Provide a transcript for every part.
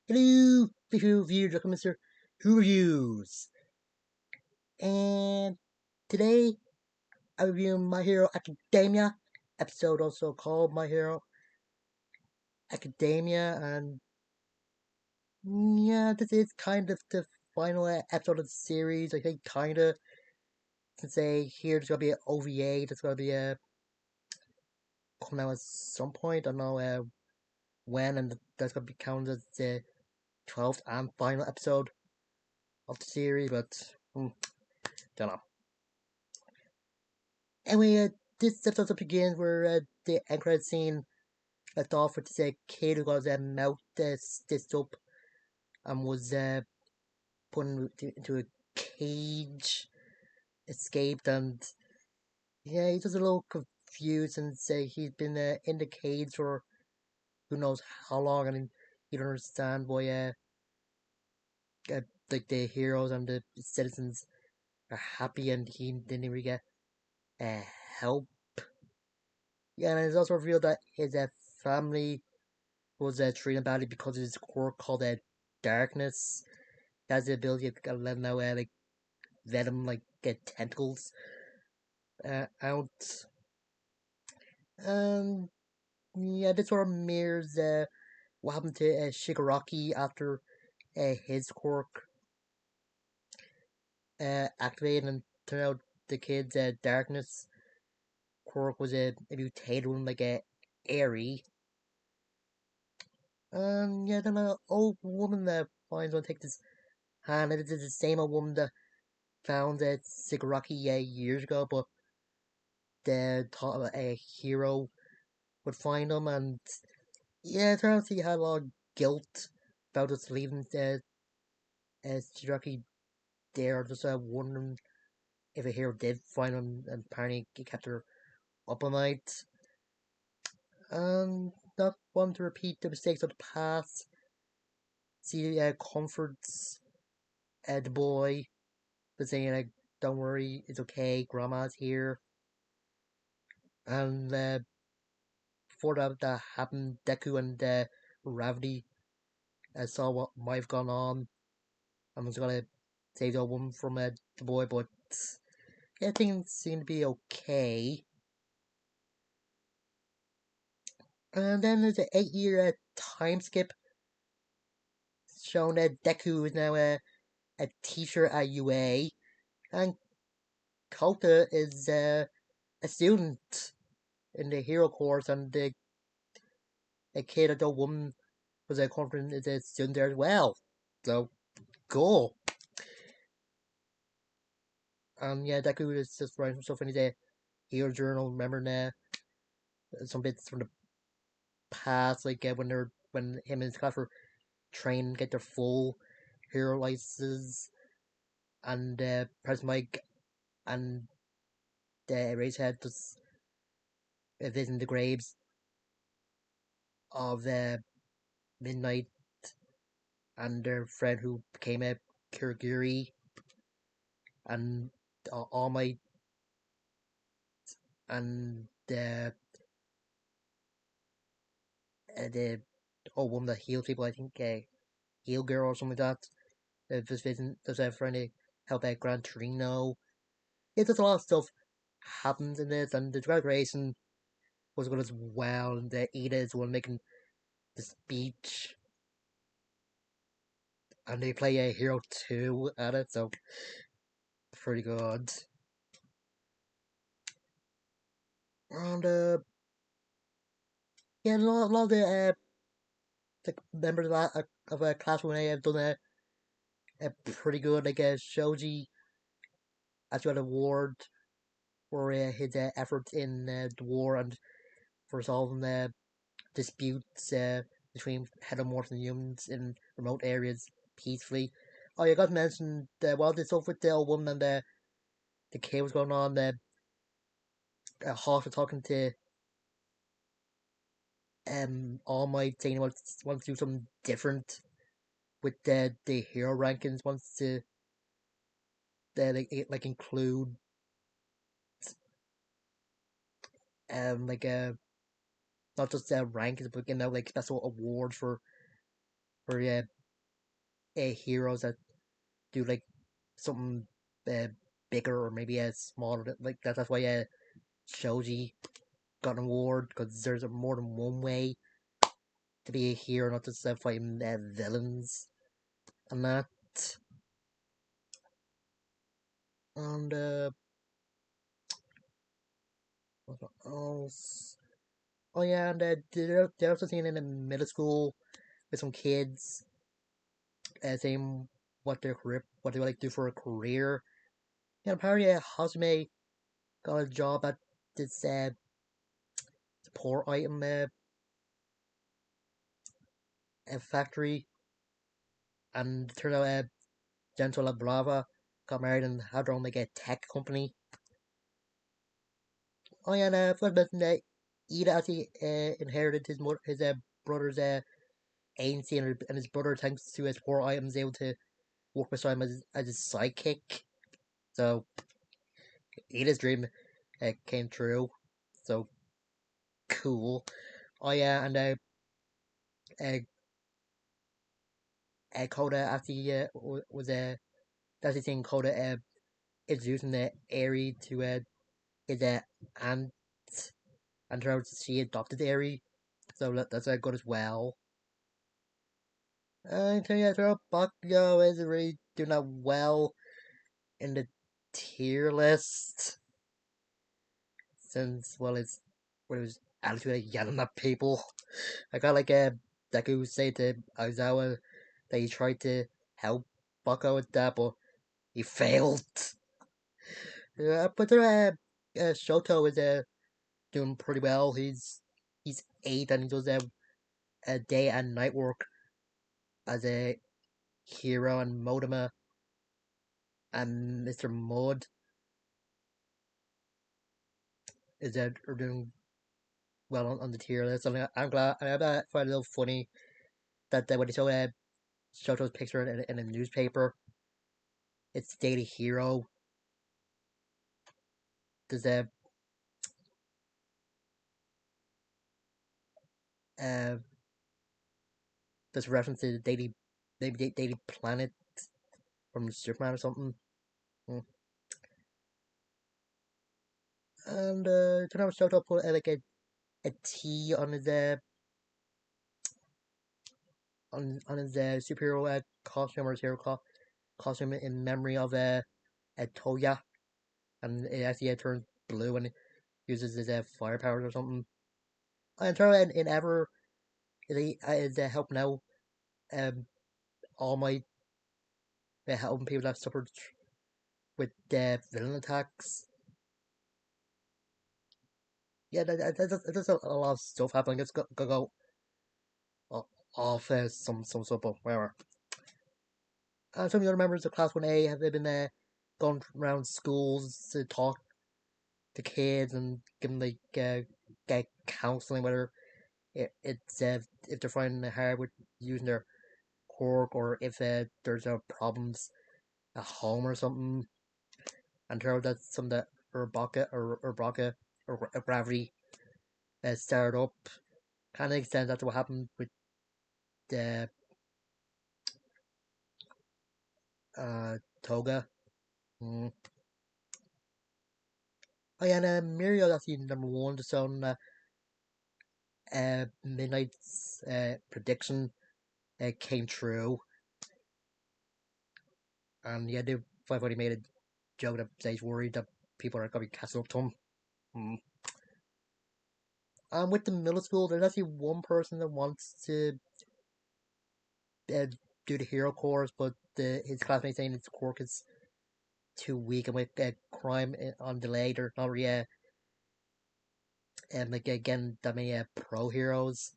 Hello, viewers, welcome Mr.Who Reviews. And today I review My Hero Academia, episode also called My Hero Academia. And yeah, this is kind of the final episode of the series. I think kind of, to say here there's gonna be an OVA that's gonna be coming out at some point. I don't know when, and that's gonna be counted as the 12th and final episode of the series, but don't know. Anyway, this episode begins where the end credit scene left off with this kid who got his mouth stitched up and was put into a cage, escaped, and yeah, he's just a little confused and say he's been in the cage for who knows how long, and he don't understand why uh like the heroes and the citizens are happy and he didn't really get uh, help. Yeah, and it's also revealed that his family was treated badly because of his quirk called darkness. He has the ability to let now like venom like get tentacles out. Um, yeah, this sort of mirrors what happened to Shigaraki after his quirk activated and turned out the kid's darkness quirk was a mutated one like a airy. Yeah, then an old woman that finds one take this hand. It is the same old woman that found Shigaraki years ago, but the thought a hero would find him, and yeah, it turns out he had a lot of guilt about just leaving Shigaraki there, just wondering if a hero did find him, and apparently he kept her up all night. Not wanting to repeat the mistakes of the past, she comforts the boy by saying, like, don't worry, it's okay, Grandma's here. And before that happened, Deku and Ravity saw what might have gone on and was gonna save the woman from the boy, but yeah, things seem to be okay. And then there's an 8 year time skip showing that Deku is now a teacher at UA, and Kota is a student in the hero course, and the a kid, adult woman, was a confident is a student there as well. So cool. Yeah, Deku is just writing stuff in his hero journal, remembering some bits from the past, like when him and his class were trained, get their full hero licenses, and Pres Mike and Eraserhead just visiting the graves of Midnight and their friend who became a Kirigiri, and All Might, and the old woman that heals people. I think Heal Girl or something like that. Just visiting, just trying to help out Gran Torino. Yeah, there's a lot of stuff happens in this, and the drag racing was good as well, and the Ida is one making the speech, and they play a Hero 2 at it, so pretty good. And yeah, a lot of the members of Class 1A have done a pretty good, like Shoji actually got an award for his efforts in the war and for solving disputes between xenomorphs and humans in remote areas peacefully. Oh, you got to mention while this stuff with the old woman and the kid was going on, the Hawk was talking to All Might, saying he wants to do something different with the hero rankings, wants to like include like not just rankings but getting out like special awards for heroes that do like something uh, bigger or maybe smaller. Like that's why Shoji got an award because there's more than one way to be a hero, not just fighting villains and that. And what else? Oh yeah, and they're also seen in a middle school with some kids saying what they would like to do for a career. And apparently, Hasume got a job at this support item factory, and it turned out Gentle La Brava got married and had their own like a tech company. Oh yeah, and I forgot to mention that Ida actually inherited his brother's agency, and his brother, thanks to his poor items, able to work beside him as his sidekick. So Ida's dream came true. So cool. Oh yeah, and uh, Coda actually was that's the thing. Coda introducing the Aerie to his aunt, and turns out she adopted Aerie, so that's good as well. I tell you, throw Bakugo is really doing that well in the tier list since it was attitude like yelling at people. I got like a Deku say to Aizawa that he tried to help Bucko with that, but he failed. But Shoto is doing pretty well. He's 8 and he does a day and night work as a hero, and Modema and Mr. Mud are doing well on the tier list. And I'm glad. I find it a little funny that when they show Shoto's picture in a newspaper, it's Daily Hero. There's uh, there's reference to the Daily Planet from Superman or something. Mm. And turn out Shoto put like a T on his on his superhero costume or his hero costume in memory of Toya, and it actually turns blue and uses his fire powers or something. And turn out in Ever is helping out um all my helping people that suffered with villain attacks. Yeah, there's a lot of stuff happening. Let's go off some sort of whatever. Some of the other members of Class 1A have been going around schools to talk to kids and give them like get counseling, whether it's if they're finding it hard with using their quirk or if there's problems at home or something. And turns out that's something that Urbraca or Gravity started up. Kind of extends that to what happened with the Toga. Mm. Oh yeah, and Mirio, that's the number one, just on Midnight's prediction came true. And yeah, they finally made a joke that says worried that people are going to be catching up to him. Mm. And with the middle school, there's actually one person that wants to uh, do the hero course, but his classmates saying his quirk is too weak, and with crime on delay, they're not really like again that many pro heroes.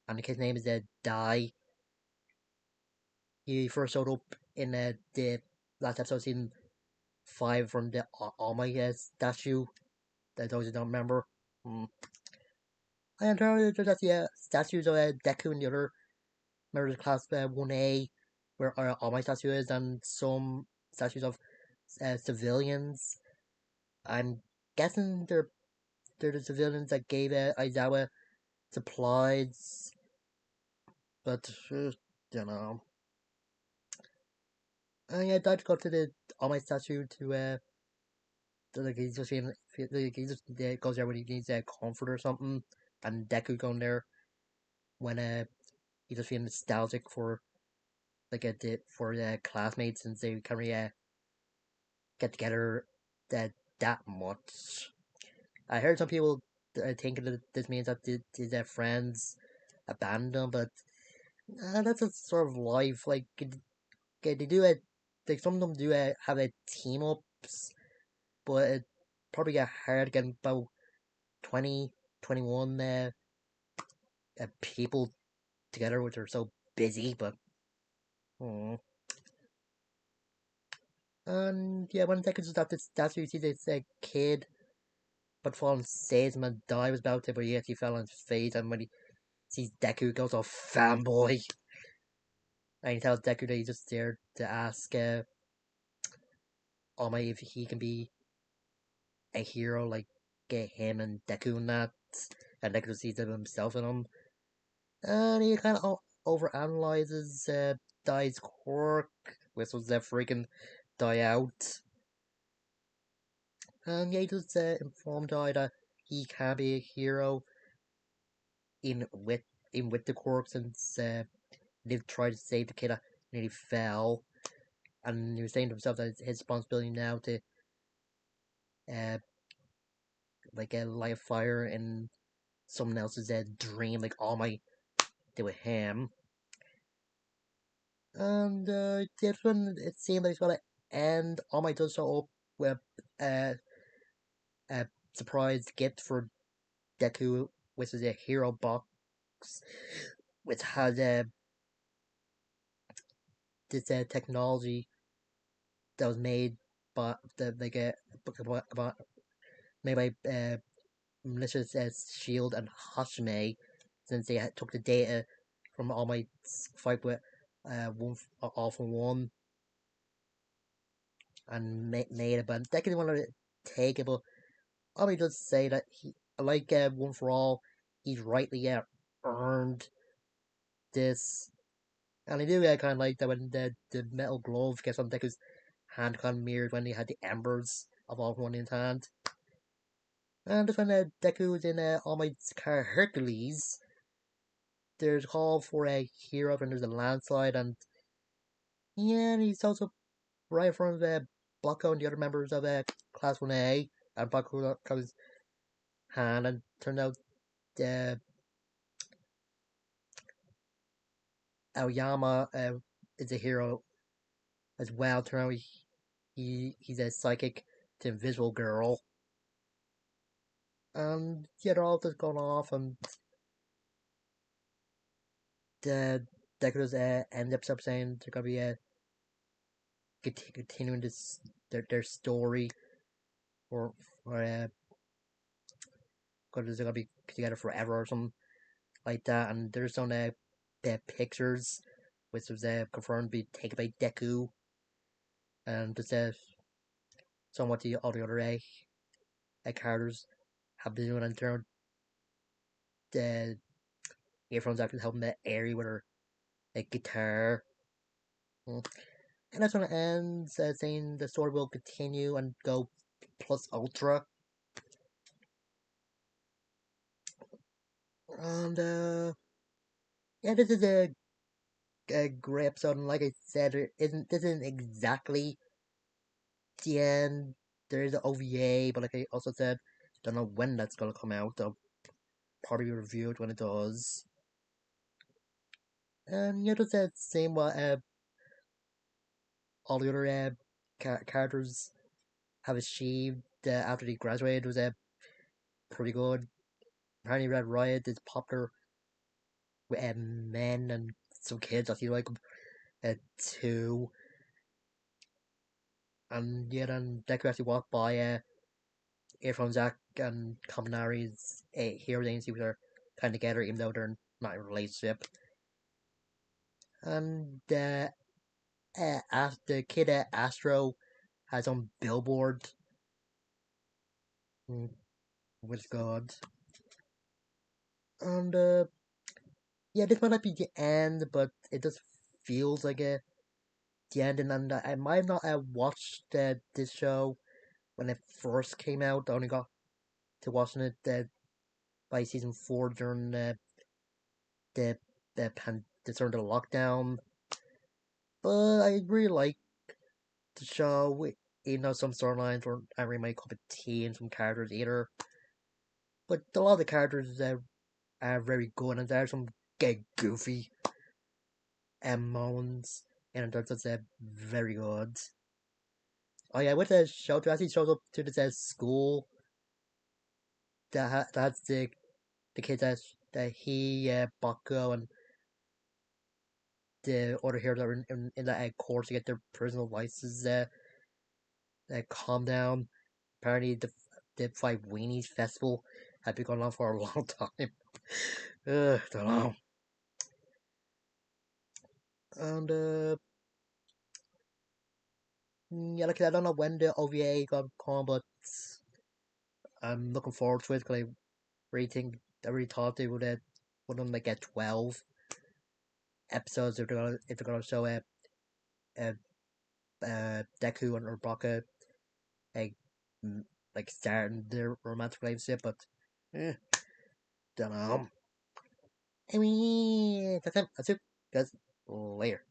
And the kid's name is Dai. He first showed up in the last episode, season 5, from the All My statue. That those who don't remember. Mm. And there's actually statues of Deku and the other members of Class 1A, where All My statue is, and some statues of civilians. I'm guessing they're the civilians that gave Aizawa supplies, but you know. And I'd like to go to the all my statue to like he's just feeling like he just goes there when he needs comfort or something, and Deku going there when he's just feeling nostalgic for like for classmates since they can't really get together that much. I heard some people thinking that this means that his friends abandoned him, but that's a sort of life. Like they do it, like some of them do have team ups, but it probably get hard getting about 20, 21 people together, which are so busy. But hmm. And yeah, one second just after that's where you see this kid, but fallen says him and die was about to, but he actually fell on his face, and when he sees Deku, he goes, "Oh, fanboy!" And he tells Deku that he's just there to ask All Might if he can be a hero like get him and Deku and that, and Deku sees himself in him, and he kind of overanalyzes Dai's quirk, whistles that freaking Die out, and yeah, he just informed Dai that he can be a hero in with the quirk since Liv tried to save the kid that nearly fell, and he was saying to himself that it's his responsibility now to uh light a fire in someone else's dream, like All Might did with him. And this one, it seemed like it's gonna end. All Might does show up with uh, a surprise gift for Deku, which is a hero box, which has this technology that was made by the like about made by Malicious Shield and Hashime, since they took the data from All Might's fight with All for One and made it, but they didn't want to take it. But All Might does say that he, like One for All, he's rightly earned this. And I do kind of like that when the metal glove gets on Deku's hand, kind of mirrored when he had the embers of All for One in his hand. And just when Deku is in All Might's car Hercules, there's a call for a hero and there's a landslide, and yeah, and he's also right in front of Blocko and the other members of Class 1A, and Blocko comes hand, and turned out uh, Aoyama is a hero as well. Turned out he's a psychic to Invisible Girl, and yeah, they're all just going off, and the Decorators end up saying they're gonna be continuing this their story, or because they're gonna be together forever or something like that. And there's some pictures which was confirmed to be taken by Deku, and just somewhat the all the other characters have been doing in turn. The earphones actually helping the Airy with her guitar. Mm. And that's when it ends, saying the story will continue and go plus ultra. And yeah, this is a great episode. And like I said, this isn't exactly the end. There is an OVA, but like I also said, don't know when that's gonna come out. I'll probably review it when it does. And yeah, just same what all the other characters have achieved after they graduated was pretty good. Apparently, Red Riot is popular with men and some kids. I feel like too. And yeah, then Deku actually walked by Earphone Jack and Kaminari's hero agency, which are kind of together, even though they're not in a relationship. And the kid Astro has on billboard with God. And yeah, this might not be the end, but it just feels like it. the ending, and I might not have watched this show when it first came out. I only got to watching it by season 4 during the the start of the lockdown. But I really like the show. Even though some storylines weren't really my cup of tea and some characters either. But a lot of the characters are very good, and there are some get goofy moments, and that's very good. Oh yeah, with the show, as he shows up to this school that's the kid that he Bucko and the other heroes that are in that course to get their personal licenses calm down. Apparently, the Five Weenies Festival had been going on for a long time. Don't know. And yeah, like I don't know when the OVA got come, but I'm looking forward to it because I really thought they would only get 12 episodes if they're gonna show uh, Deku and Urabaka like like starting their romantic relationship, but don't know. I mean, that's it. That's it. Guys, later.